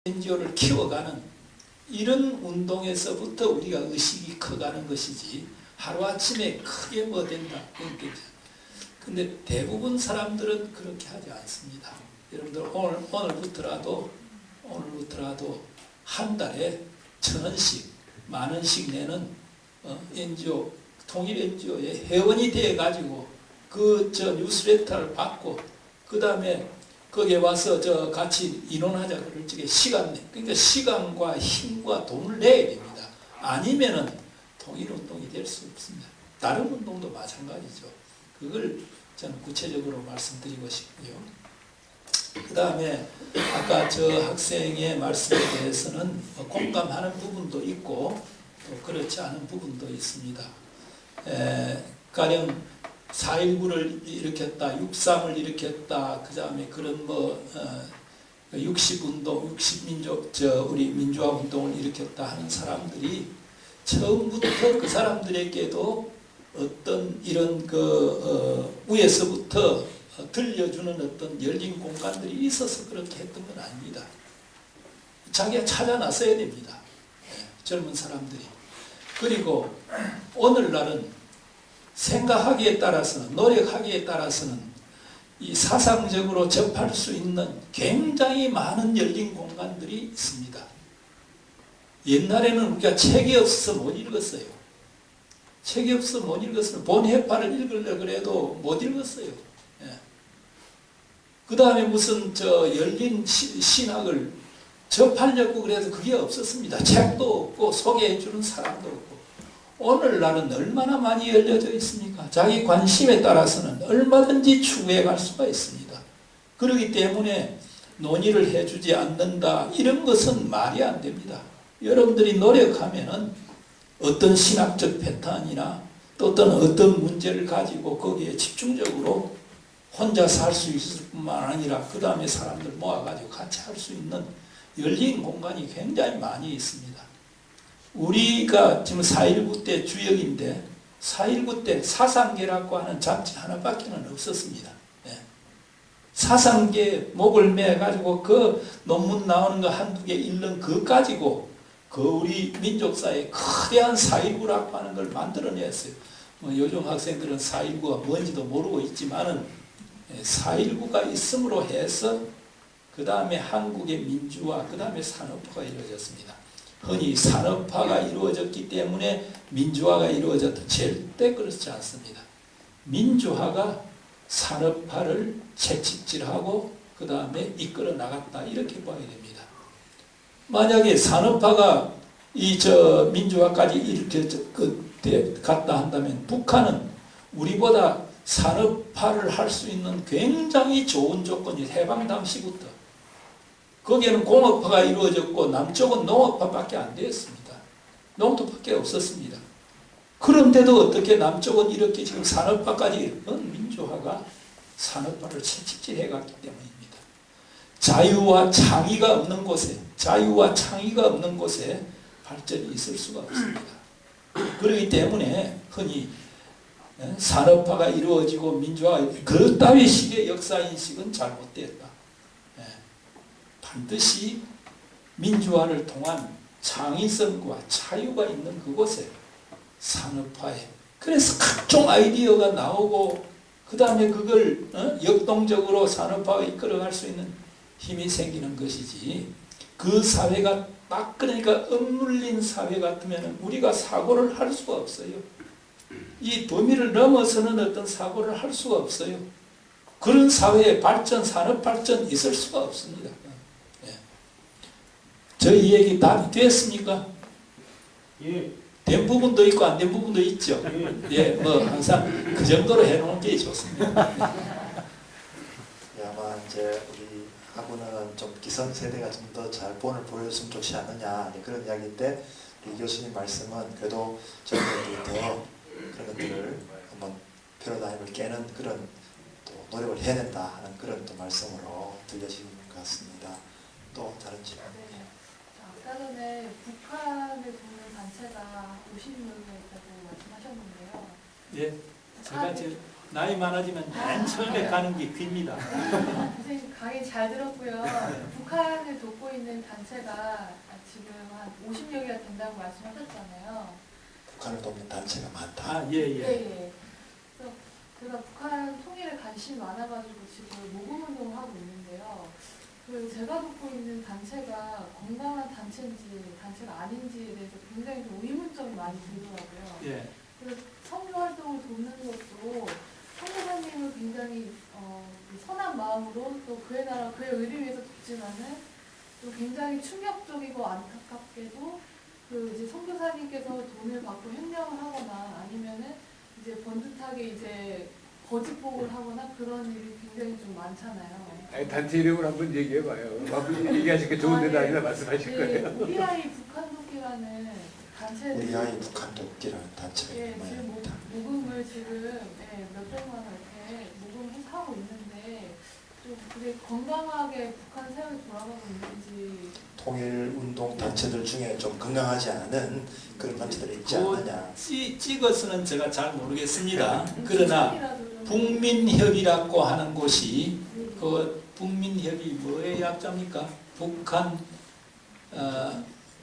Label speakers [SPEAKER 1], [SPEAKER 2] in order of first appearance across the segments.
[SPEAKER 1] NGO를 키워가는 이런 운동에서부터 우리가 의식이 커가는 것이지 하루아침에 크게 뭐 된다 그런 게 있죠. 근데 대부분 사람들은 그렇게 하지 않습니다. 여러분들 오늘부터라도 한 달에 1,000원씩 만원씩 내는 NGO 통일 NGO의 회원이 되어 가지고 그 뉴스레터를 받고 그 다음에 거기에 와서 같이 이론하자 그럴 적에 그러니까 시간과 힘과 돈을 내야 됩니다. 아니면은 통일운동이 될 수 없습니다. 다른 운동도 마찬가지죠. 그걸 저는 구체적으로 말씀드리고 싶고요. 그 다음에 아까 저 학생의 말씀에 대해서는 공감하는 부분도 있고 또 그렇지 않은 부분도 있습니다. 가령 4.19를 일으켰다, 6.3을 일으켰다, 그 다음에 그런 60운동, 60민족, 우리 민주화 운동을 일으켰다 하는 사람들이 처음부터 그 사람들에게도 어떤 이런 위에서부터 들려주는 어떤 열린 공간들이 있어서 그렇게 했던 건 아닙니다. 자기가 찾아 나서야 됩니다. 젊은 사람들이. 그리고 오늘날은 생각하기에 따라서는, 노력하기에 따라서는 이 사상적으로 접할 수 있는 굉장히 많은 열린 공간들이 있습니다. 옛날에는 우리가 책이 없어서 못 읽었어요. 책이 없어서 못 읽었어요. 본해파를 읽으려고 해도 못 읽었어요. 그 다음에 무슨 열린 신학을 접하려고 그래도 그게 없었습니다. 책도 없고 소개해주는 사람도 없고. 오늘날은 얼마나 많이 열려져 있습니까? 자기 관심에 따라서는 얼마든지 추구해 갈 수가 있습니다. 그렇기 때문에 논의를 해주지 않는다 이런 것은 말이 안 됩니다. 여러분들이 노력하면은 어떤 신학적 패턴이나 또 어떤 문제를 가지고 거기에 집중적으로 혼자서 할 수 있을 뿐만 아니라 그 다음에 사람들 모아가지고 같이 할 수 있는 열린 공간이 굉장히 많이 있습니다. 우리가 지금 4.19 때 주역인데 4.19 때 사상계라고 하는 잡지 하나밖에는 없었습니다. 사상계 목을 매가지고 그 논문 나오는 거 한두 개 읽는 그거 가지고 그 우리 민족사에 거대한 4.19라고 하는 걸 만들어냈어요. 요즘 학생들은 4.19가 뭔지도 모르고 있지만은 4.19가 있음으로 해서 그 다음에 한국의 민주화, 그 다음에 산업화가 이루어졌습니다. 흔히 산업화가 이루어졌기 때문에 민주화가 이루어졌다. 절대 그렇지 않습니다. 민주화가 산업화를 채찍질하고 그 다음에 이끌어 나갔다. 이렇게 봐야 됩니다. 만약에 산업화가 민주화까지 이렇게 갔다 한다면 북한은 우리보다 산업화를 할 수 있는 굉장히 좋은 조건이 해방 당시부터 거기에는 공업화가 이루어졌고 남쪽은 농업화밖에 안 되었습니다. 농토밖에 없었습니다. 그런데도 어떻게 남쪽은 이렇게 지금 산업화까지 민주화가 산업화를 채찍질해 갔기 때문입니다. 자유와 창의가 없는 곳에 발전이 있을 수가 없습니다. 그렇기 때문에 흔히 산업화가 이루어지고 민주화가 그 따위 식의 역사인식은 잘못되었다. 반드시 민주화를 통한 창의성과 자유가 있는 그곳에 산업화에 그래서 각종 아이디어가 나오고 그 다음에 그걸 역동적으로 산업화가 이끌어갈 수 있는 힘이 생기는 것이지 그 사회가 딱 그러니까 억눌린 사회 같으면 우리가 사고를 할 수가 없어요. 이 범위를 넘어서는 어떤 사고를 할 수가 없어요. 그런 사회의 발전, 산업 발전 있을 수가 없습니다. 저희 얘기 답이 됐습니까?
[SPEAKER 2] 예.
[SPEAKER 1] 된 부분도 있고 안 된 부분도 있죠. 예, 항상 그 정도로 해놓은 게 좋습니다.
[SPEAKER 3] 아마 이제 우리 하고는 좀 기성세대가 좀 더 잘 본을 보여줬으면 좋지 않느냐 그런 이야기인데 우리 교수님 말씀은 그래도 저희들이 더 그런 것들을 한번 패러다임을 깨는 그런 또 노력을 해야 된다 하는 그런 또 말씀으로 들려지는 것 같습니다. 또 다른 질문.
[SPEAKER 4] 네. 아까 전에 북한을 돕는 단체가 50명이 있다고 말씀하셨는데요.
[SPEAKER 1] 예, 제가 나이 많아지면 맨 처음에 가는 게 귀입니다.
[SPEAKER 4] 선생님 강의 잘 들었고요. 북한을 돕고 있는 단체가 지금 한 50여 개가 된다고 말씀하셨잖아요.
[SPEAKER 3] 북한을 돕는 단체가 많다.
[SPEAKER 1] 아, 예, 예.
[SPEAKER 4] 예. 그래서 제가 북한 통일에 관심이 많아가지고 지금 모금운동을 하고 있는데요. 그 제가 돕고 있는 단체가 건강한 단체인지 단체가 아닌지에 대해서 굉장히 좀 의문점이 많이 들더라고요.
[SPEAKER 1] 예.
[SPEAKER 4] 그래서 선교 활동을 돕는 것도 선교사님을 굉장히 선한 마음으로 또 그의 나라 그의 의를 위해서 돕지만은 또 굉장히 충격적이고 안타깝게도 그 이제 선교사님께서 돈을 받고 횡령을 하거나 아니면은 이제 번듯하게 이제 거짓복을 하거나 그런 일이 굉장히 좀 많잖아요.
[SPEAKER 2] 아니, 단체 이름을 한번 얘기해봐요. 막 얘기하시니까 좋은 데도 아니라 말씀하실 거예요.
[SPEAKER 4] 우리 아이 북한 돕기라는 단체
[SPEAKER 3] 우리 아이 북한 돕기라는 단체가
[SPEAKER 4] 예,
[SPEAKER 3] 있는
[SPEAKER 4] 지금
[SPEAKER 3] 모양입니다.
[SPEAKER 4] 모금을 지금 몇백만 원 이렇게 모금해서 하고 있는데 좀 그게 건강하게 북한 사회로 돌아가고 있는지
[SPEAKER 3] 통일 운동 단체들 중에 좀 건강하지 않은 그런 단체들이 있지
[SPEAKER 1] 그
[SPEAKER 3] 않느냐.
[SPEAKER 1] 찍어서는 제가 잘 모르겠습니다. 그러나
[SPEAKER 4] 추천이라도 좀-
[SPEAKER 1] 북민협의라고 하는 곳이
[SPEAKER 4] 예,
[SPEAKER 1] 그 북민협의 뭐의 약자입니까?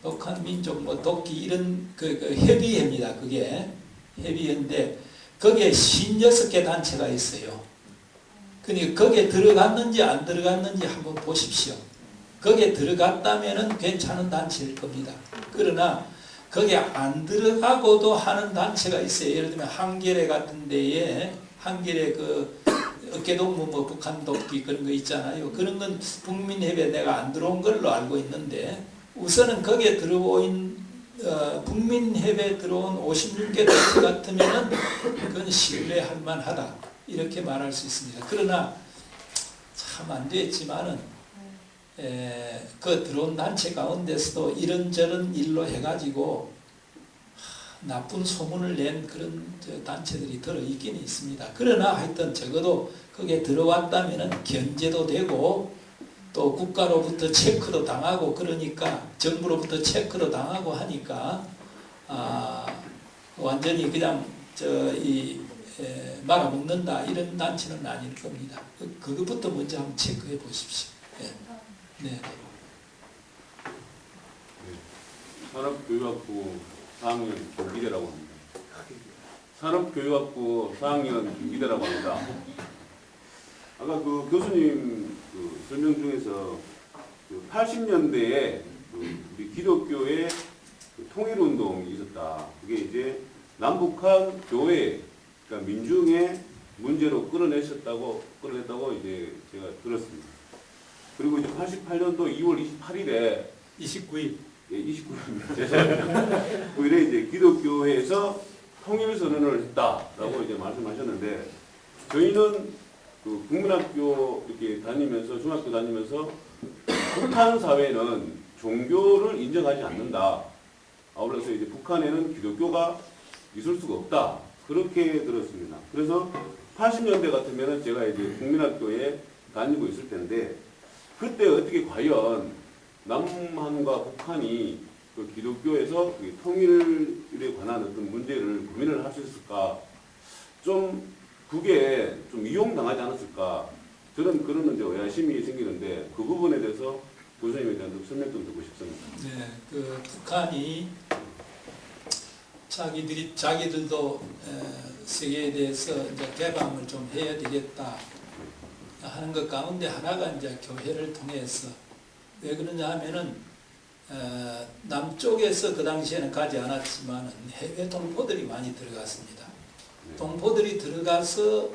[SPEAKER 1] 북한 민족 뭐 돕기 이런 그 협의회입니다. 그게 협의회인데 거기에 56개 단체가 있어요. 그러니까 거기에 들어갔는지 안 들어갔는지 한번 보십시오. 거기에 들어갔다면은 괜찮은 단체일 겁니다. 그러나 거기에 안 들어가고도 하는 단체가 있어요. 예를 들면 한겨레 같은 데에 한겨레 그 어깨동무 뭐 북한 돕기 그런 거 있잖아요. 그런 건 북민협에 내가 안 들어온 걸로 알고 있는데 우선은 거기에 들어온 북민협에 들어온 56개 단체 같으면은 그건 신뢰할 만하다 이렇게 말할 수 있습니다. 그러나 참 안 됐지만은 그 들어온 단체 가운데서도 이런저런 일로 해가지고 나쁜 소문을 낸 그런 단체들이 들어있긴 있습니다. 그러나 하여튼 적어도 거기에 들어왔다면 견제도 되고 또 국가로부터 체크도 당하고 그러니까 정부로부터 체크도 당하고 하니까 완전히 그냥 말아먹는다 이런 단체는 아닐 겁니다. 그것부터 먼저 한번 체크해 보십시오. 네.
[SPEAKER 5] 산업교육학부 4학년 김기대라고 합니다. 산업교육학부 4학년 김기대라고 합니다. 아까 그 교수님 그 설명 중에서 그 80년대에 우리 기독교의 그 통일운동이 있었다. 그게 이제 남북한 교회, 그러니까 민중의 문제로 끌어냈다고 이제 제가 들었습니다. 그리고 이제 88년도 2월 28일에
[SPEAKER 1] 29일.
[SPEAKER 5] 예, 29일입니다. 죄송합니다. 9일에 이제 기독교회에서 통일선언을 했다라고 이제 말씀하셨는데 저희는 그 국민학교 이렇게 다니면서 중학교 다니면서 북한 사회는 종교를 인정하지 않는다. 아울러서 이제 북한에는 기독교가 있을 수가 없다. 그렇게 들었습니다. 그래서 80년대 같으면은 제가 이제 국민학교에 다니고 있을 텐데 그때 어떻게 과연 남한과 북한이 그 기독교에서 통일에 관한 어떤 문제를 고민을 할 수 있을까? 좀 그게 좀 이용당하지 않았을까? 저는 그런 이제 의아심이 생기는데 그 부분에 대해서 교수님에 대한 설명 좀 듣고 싶습니다.
[SPEAKER 1] 네, 그 북한이 자기들도 세계에 대해서 이제 개방을 좀 해야 되겠다 하는 것 가운데 하나가 이제 교회를 통해서 왜 그러냐 하면은 남쪽에서 그 당시에는 가지 않았지만 해외 동포들이 많이 들어갔습니다. 동포들이 들어가서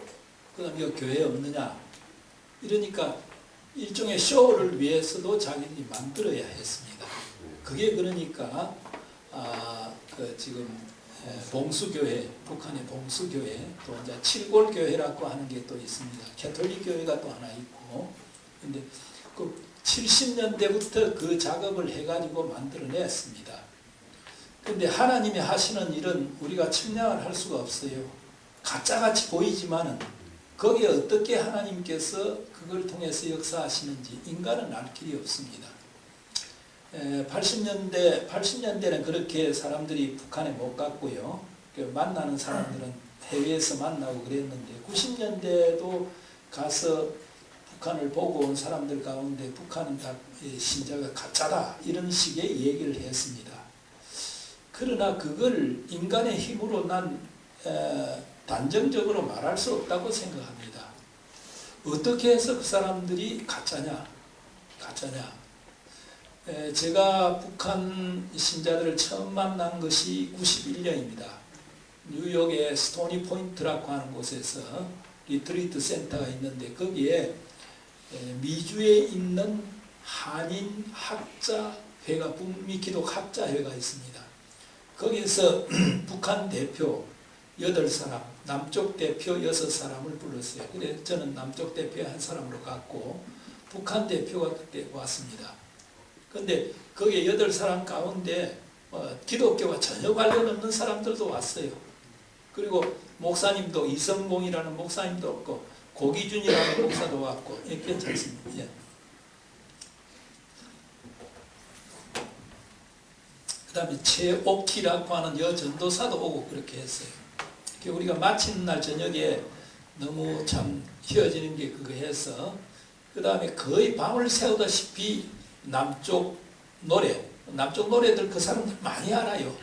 [SPEAKER 1] 그다음에 교회 없느냐 이러니까 일종의 쇼를 위해서도 자기들이 만들어야 했습니다. 그게 그러니까 그 지금 봉수교회, 북한의 봉수교회, 또 이제 칠골교회라고 하는 게 또 있습니다. 캐톨릭 교회가 또 하나 있고, 근데 그 70년대부터 그 작업을 해가지고 만들어냈습니다. 근데 하나님이 하시는 일은 우리가 측량을 할 수가 없어요. 가짜같이 보이지만은 거기에 어떻게 하나님께서 그걸 통해서 역사하시는지 인간은 알 길이 없습니다. 80년대는 그렇게 사람들이 북한에 못 갔고요. 만나는 사람들은 해외에서 만나고 그랬는데 90년대도 가서 북한을 보고 온 사람들 가운데 북한은 다 신자가 가짜다 이런 식의 얘기를 했습니다. 그러나 그걸 인간의 힘으로 난 단정적으로 말할 수 없다고 생각합니다. 어떻게 해서 그 사람들이 가짜냐? 제가 북한 신자들을 처음 만난 것이 91년입니다. 뉴욕의 스토니 포인트라고 하는 곳에서 리트리트 센터가 있는데 거기에 미주에 있는 한인 학자회가 북미 기독 학자회가 있습니다. 거기서 북한 대표 8사람, 남쪽 대표 6사람을 불렀어요. 그래서 저는 남쪽 대표 한 사람으로 갔고 북한 대표가 그때 왔습니다. 그런데 거기에 8사람 가운데 기독교와 전혀 관련 없는 사람들도 왔어요. 그리고 목사님도 이성봉이라는 목사님도 없고 고기준이라는 목사도 왔고 괜찮습니다. 예. 그 다음에 최옥희라고 하는 여전도사도 오고 그렇게 했어요. 우리가 마치는 날 저녁에 너무 참 휘어지는 게 그거 해서 그 다음에 거의 밤을 새우다시피 남쪽 노래들 그 사람들 많이 알아요.